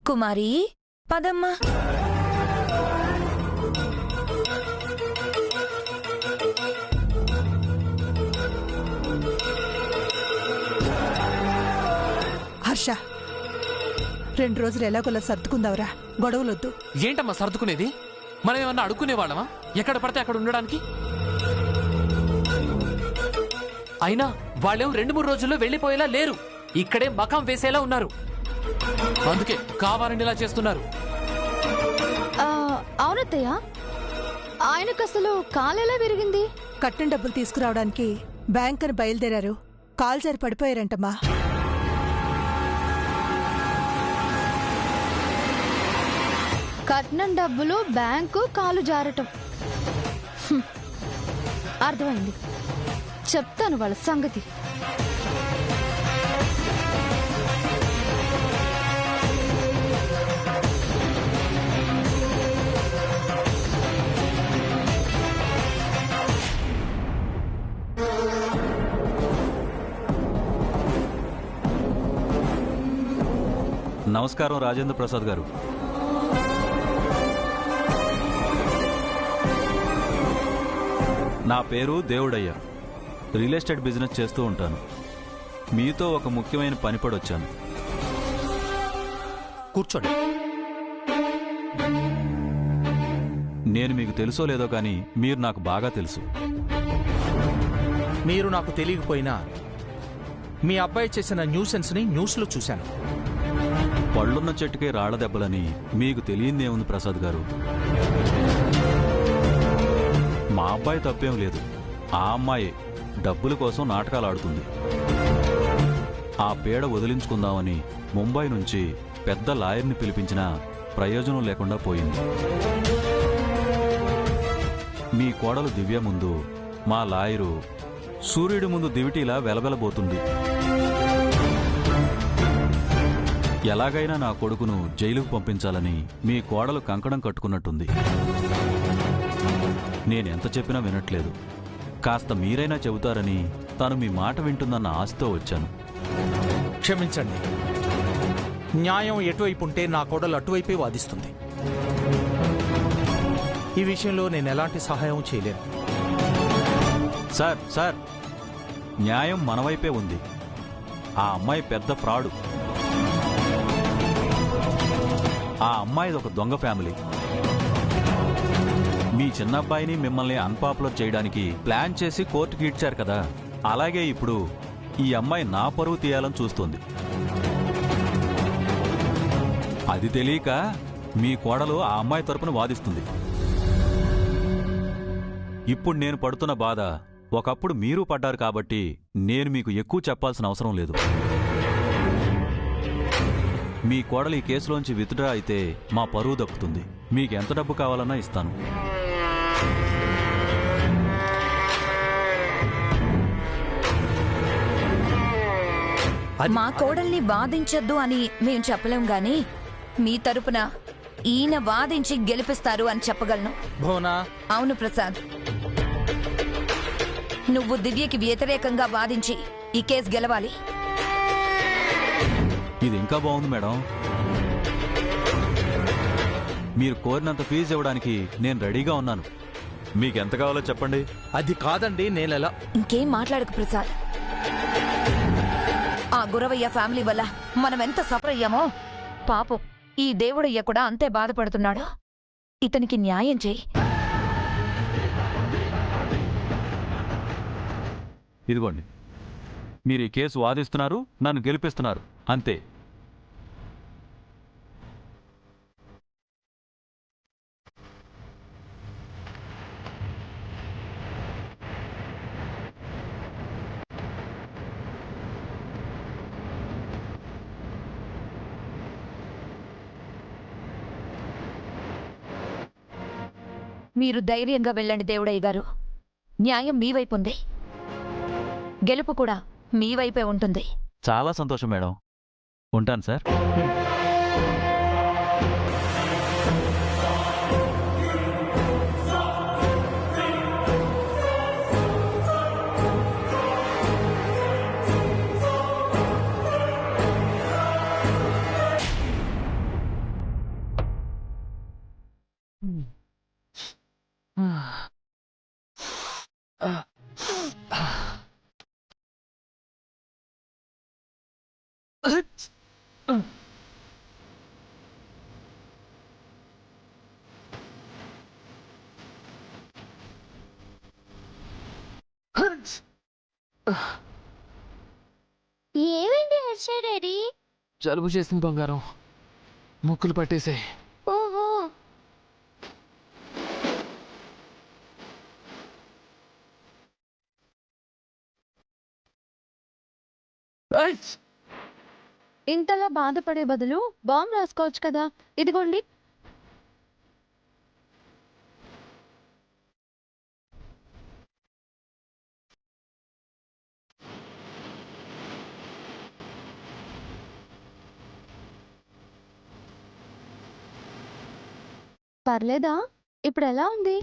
కుమారి పదమ్మా. హర్ష, 2 రోజులు ఎలాగోలా సర్దుకుందావురా, గొడవలొద్దు. ఏంటమ్మా సర్దుకునేది? మనం ఏమన్నా అడుక్కునేవాళ్ళమా ఎక్కడ పడితే అక్కడ ఉండడానికి? అయినా వాళ్ళేం 2-3 రోజుల్లో వెళ్లిపోయేలా లేరు, ఇక్కడే మకాం వేసేలా ఉన్నారు. అందుకే కావాలని ఇలా చేస్తున్నారు. అవునత్తయ్య, ఆయనకు అసలు కాలెలా విరిగింది? కట్టిన డబ్బులు తీసుకురావడానికి బ్యాంక్ అని బయలుదేరారు, కాలు జారి పడిపోయారంటమ్మా. కట్నం డబ్బులు, బ్యాంకు, కాలు జారటం. అర్థమైంది, చెప్తాను వాళ్ళ సంగతి. నమస్కారం రాజేంద్ర ప్రసాద్ గారు. నా పేరు దేవుడయ్య, రియల్ ఎస్టేట్ బిజినెస్ చేస్తూ ఉంటాను. మీతో ఒక ముఖ్యమైన పనిపడొచ్చాను. కూర్చోండి. నేను మీకు తెలుసో లేదో కానీ మీరు నాకు బాగా తెలుసు. మీరు నాకు తెలియకపోయినా మీ అబ్బాయి చేసిన న్యూసెన్స్ని న్యూస్లో చూశాను. పళ్ళున్న చెట్టుకే రాళ్ల దెబ్బలని మీకు తెలియందేముంది ప్రసాద్ గారు. మా అబ్బాయి తప్పేం లేదు, ఆ అమ్మాయి డబ్బుల కోసం నాటకాలు ఆడుతుంది. ఆ పీడ వదిలించుకుందామని ముంబై నుంచి పెద్ద లాయర్ని పిలిపించినా ప్రయోజనం లేకుండా పోయింది. మీ కోడలు దివ్య ముందు మా లాయరు సూర్యుడి ముందు దివిటీలా వెలవెలబోతుంది. ఎలాగైనా నా కొడుకును జైలుకు పంపించాలని మీ కోడలు కంకణం కట్టుకున్నట్టుంది. నేనెంత చెప్పినా వినట్లేదు. కాస్త మీరైనా చెబుతారని తను మీ మాట వింటుందన్న ఆశతో వచ్చాను. క్షమించండి, న్యాయం ఎటువైపు ఉంటే నా కోడలు అటువైపే వాదిస్తుంది. ఈ విషయంలో నేను ఎలాంటి సహాయం చేయలేను. సార్, న్యాయం మనవైపే ఉంది. ఆ అమ్మాయి పెద్ద ఫ్రాడు. ఆ అమ్మాయిది ఒక దొంగ ఫ్యామిలీ. మీ చిన్నబ్బాయిని మిమ్మల్ని అన్పాపులర్ చేయడానికి ప్లాన్ చేసి కోర్టుకి ఇచ్చారు కదా, అలాగే ఇప్పుడు ఈ అమ్మాయి నా పరువు తీయాలని చూస్తోంది. అది తెలియక మీ కోడలు ఆ అమ్మాయి తరపున వాదిస్తుంది. ఇప్పుడు నేను పడుతున్న బాధ ఒకప్పుడు మీరు పడ్డారు కాబట్టి నేను మీకు ఎక్కువ చెప్పాల్సిన అవసరం లేదు. మీ కోడలు ఈ కేసులోంచి విత్డ్రా అయితే మా పరువు దక్కుతుంది. మీకు ఎంత డబ్బు కావాలన్నా ఇస్తాను. మా కోడల్ని వాదించొద్దు అని మేము చెప్పలేం గాని మీ తరపున ఈయన వాదించి గెలిపిస్తారు అని చెప్పగలను. భువనా. అవును ప్రసాద్, నువ్వు దివ్యకి వ్యతిరేకంగా వాదించి ఈ కేసు గెలవాలి. ఇది ఇంకా బాగుంది మేడం. మీరు కోరినంత ఫీజు ఇవ్వడానికి నేను రెడీగా ఉన్నాను. మీకెంత కావాలో చెప్పండి. అది కాదండి, నేనెలా. ఇంకేం మాట్లాడకు ప్రసాద్. ఆ గురవయ్య ఫ్యామిలీ వల్ల మనం ఎంత సఫర్ అయ్యామో పాపం ఈ దేవుడయ్య కూడా అంతే బాధపడుతున్నాడు. ఇతనికి న్యాయం చేయి. ఇదిగోండి, మీరు ఈ కేసు వాదిస్తున్నారు, నన్ను గెలిపిస్తున్నారు, అంతే. మీరు ధైర్యంగా వెళ్ళండి దేవుడయ్య గారు. న్యాయం మీ వైపు ఉంది, గెలుపు కూడా మీ వైపే ఉంటుంది. చాలా సంతోషం మేడం. ఉంటాను సార్. ఏమైంది హర్ష డాడీ? జలుబు చేసింది బంగారం, ముక్కులు పట్టేసాయి. ఓహో, ఇంతలా బాధపడే బదులు బాంబు రాసుకోవచ్చు కదా. ఇదిగోండి. పర్లేదా? ఇప్పుడు ఎలా ఉంది?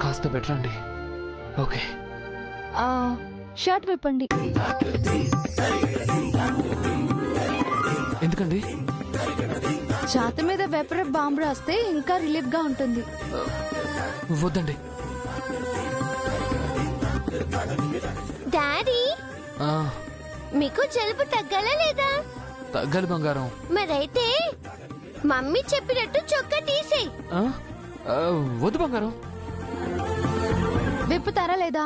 కాస్త బెటర్ అండి. ఓకే. ఆ, షర్ట్ విప్పండి. ఎందుకండి? ఛాతి మీద వెపరప్ బాంబు రాస్తే ఇంకా రిలీఫ్ గా ఉంటుంది. వద్దండి. డాడీ ఆ, మీకు జలుబు తగ్గాలా లేదా? తగ్గాలి బంగారం. మరైతే మమ్మీ చెప్పినట్టు చొక్కా తీసేయ్. ఆ? ఆ, వద్దు బంగారం. విప్పుతారా లేదా?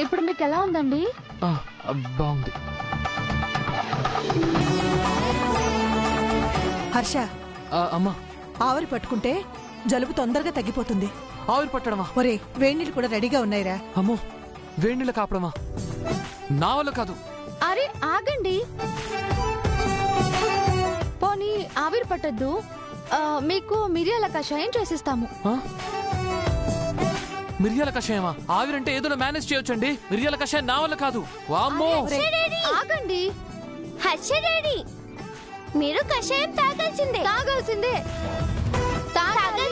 ఇప్పుడు మీకు ఎలా ఉందండి? బాగుంది. హర్ష, అమ్మా, ఆవిరి పట్టుకుంటే జలుబు తొందరగా తగ్గిపోతుంది. ఆవిరి పట్టడమా? ఒరే, వేణీళ్ళు కూడా రెడీగా ఉన్నాయిరా. అమ్మో, వేణీళ్ళ కాపడమా? నా వల్ల కాదు. అరే ఆగండి. పోనీ ఆవిరి పట్టద్దు, మీకు మిరియాల కషాయం చేసిస్తాము. మిరియాల కషాయమా? ఆవిరంటే ఏదో మేనేజ్ చేయొచ్చండి. మిరియాల కషాయం నా వల్ల కాదు. వామ్మో. ఆగండి. హర్ష డాడీ, మీరు కషాయం తాగాల్సిందే. తాగాల్సిందే. తాగాలి.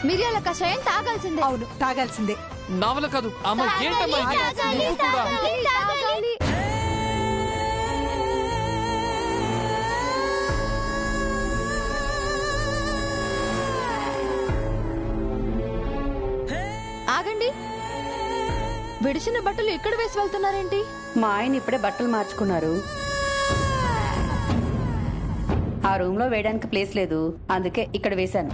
మిరియాల కషాయం తాగాల్సిందే. అవును, తాగాల్సిందే. నా వల్ల కాదు. అమ్మ ఏంటమ్మా ఇది? నువ్వు కూడా. తాగాలి. ఆగండి. విడిచిన బట్టలు ఎక్కడ వేసి వెళ్తున్నారేంటి? మా ఆయన ఇప్పుడే బట్టలు మార్చుకున్నారు. ఆ రూమ్ లో వేయడానికి ప్లేస్ లేదు, అందుకే ఇక్కడ వేశాను.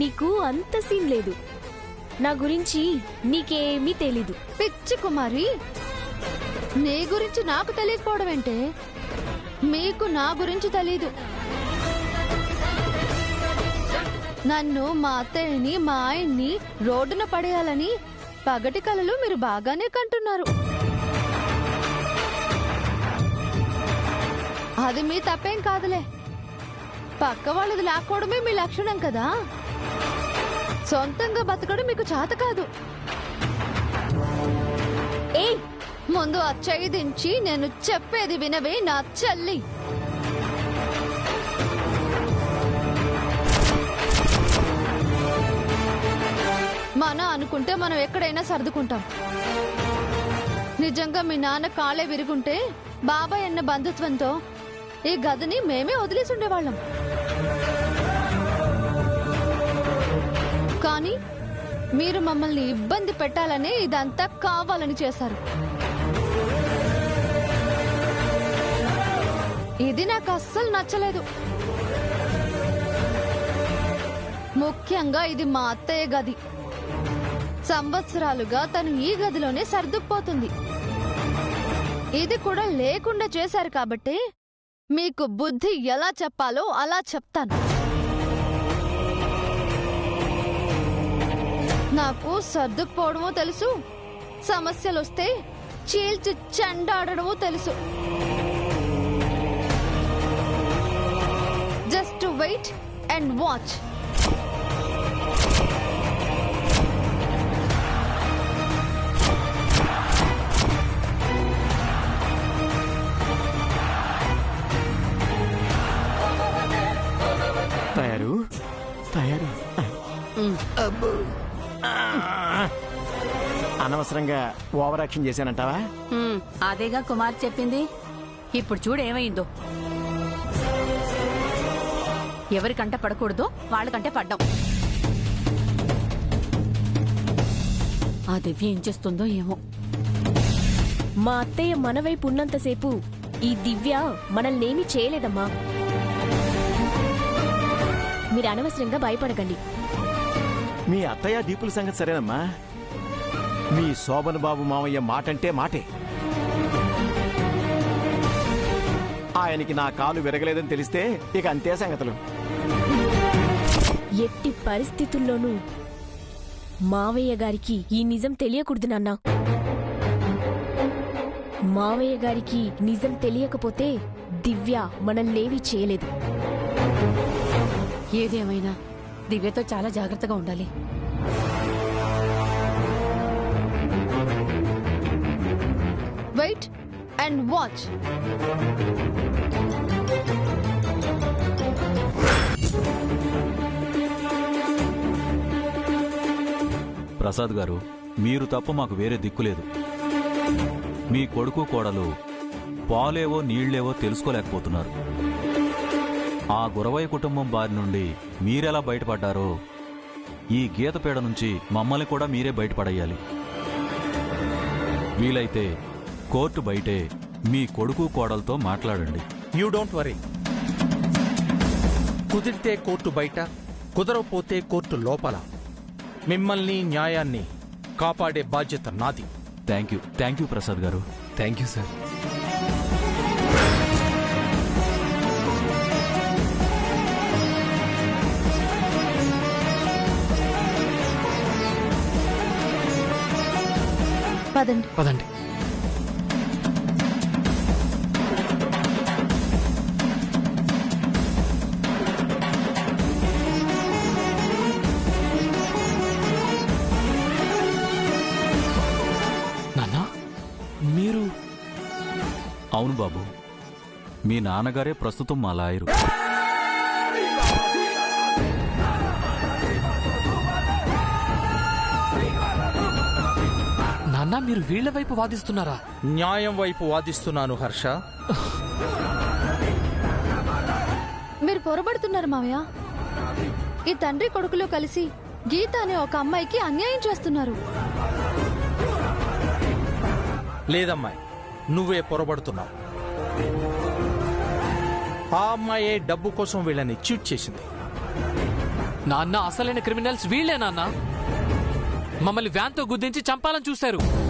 నీకు అంత సీన్ లేదు. నా గురించి నీకేమీ తెలీదు. పిచ్చి కుమారి, నీ గురించి నాకు తెలియకపోవడం ఏంటే? మీకు నా గురించి తెలీదు. నన్ను, మా అత్తయ్యని, మా ఆయన్ని రోడ్డున పడేయాలని పగటి కలలు మీరు బాగానే కంటున్నారు. అది మీ తప్పేం కాదులే. పక్క వాళ్ళది లాక్కోవడమే మీ లక్షణం కదా. సొంతంగా బతకడం మీకు చేత కాదు. ఏయ్, ముందు ఆ చెయ్యి దించి నేను చెప్పేది వినవే నా చెల్లి. అనుకుంటే మనం ఎక్కడైనా సర్దుకుంటాం. నిజంగా మీ నాన్న కాళ్ళే విరుగుంటే బాబాయ్ అన్న బంధుత్వంతో ఈ గదిని మేమే వదిలేసి ఉండేవాళ్ళం. కానీ మీరు మమ్మల్ని ఇబ్బంది పెట్టాలనే ఇదంతా కావాలని చేశారు. ఇది నాకు అస్సలు నచ్చలేదు. ముఖ్యంగా ఇది మా అత్తయ్య గది. సంవత్సరాలుగా తను ఈ గదిలోనే సర్దుకుపోతుంది. ఇది కూడా లేకుండా చేశారు కాబట్టి మీకు బుద్ధి ఎలా చెప్పాలో అలా చెప్తాను. నాకు సర్దుకుపోవడమూ తెలుసు, సమస్యలొస్తే చీల్చి చెండాడడమూ తెలుసు. Just wait and watch. తయారు తయారు. అనవసరంగా ఓవర్ యాక్షన్ చేశానంటావా? అదేగా కుమార్ చెప్పింది. ఇప్పుడు చూడు ఏమైందో. ఎవరికంట పడకూడదో వాళ్ళకంటే పడ్డాం. ఆ దివ్య ఏం చేస్తుందో ఏమో. మా అత్తయ్య మన వైపు ఉన్నంతసేపు ఈ దివ్య మనల్నేమీ చేయలేదమ్మా. మీరు అనవసరంగా భయపడకండి. మీ అత్తయ్య దీపుల సంగతి సరేనమ్మా. మీ శోభన్ బాబు మామయ్య మాటంటే మాటే. ఆయనకి నా కాలు విరగలేదని తెలిస్తే ఇక అంతే సంగతులు. ఎట్టి పరిస్థితుల్లోనూ మావయ్య గారికి ఈ నిజం తెలియకూడదు నాన్న. మావయ్య గారికి నిజం తెలియకపోతే దివ్య మనల్నేమీ చేయలేదు. ఏదేమైనా దివ్యతో చాలా జాగ్రత్తగా ఉండాలి. Wait and watch. ప్రసాద్ గారు, మీరు తప్ప మాకు వేరే దిక్కులేదు. మీ కొడుకు కోడలు పాలేవో నీళ్లేవో తెలుసుకోలేకపోతున్నారు. ఆ గురవయ్య కుటుంబం బారి నుండి మీరెలా బయటపడ్డారో ఈ గీతపేడ నుంచి మమ్మల్ని కూడా మీరే బయటపడేయాలి. వీలైతే కోర్టు బయటే మీ కొడుకు కోడలతో మాట్లాడండి. You don't worry. కుదిరితే కోర్టు బయట, కుదరకపోతే కోర్టు లోపల మిమ్మల్ని న్యాయాన్ని కాపాడే బాధ్యత నాది. థ్యాంక్ యూ ప్రసాద్ గారు. Thank you sir. పదండి పదండి. నాన్నా, మీరు? అవును బాబు, మీ నాన్నగారే ప్రస్తుతం మా లాయరు. నాన్నా, మీరు వీళ్ల వైపు వాదిస్తున్నారా? న్యాయం వైపు వాదిస్తున్నాను హర్ష. మీరు పొరబడుతున్నారు మావయ్య. ఈ తండ్రి కొడుకులు కలిసి గీత అనే ఒక అమ్మాయికి అన్యాయం చేస్తున్నారు. లేదమ్మాయి, నువ్వే పొరబడుతున్నావు. ఆ అమ్మాయే డబ్బు కోసం వీళ్ళని చీట్ చేసింది. నాన్న, అసలైన క్రిమినల్స్ వీళ్లే నాన్న. మమ్మల్ని వ్యాన్తో గుద్దించి చంపాలని చూశారు.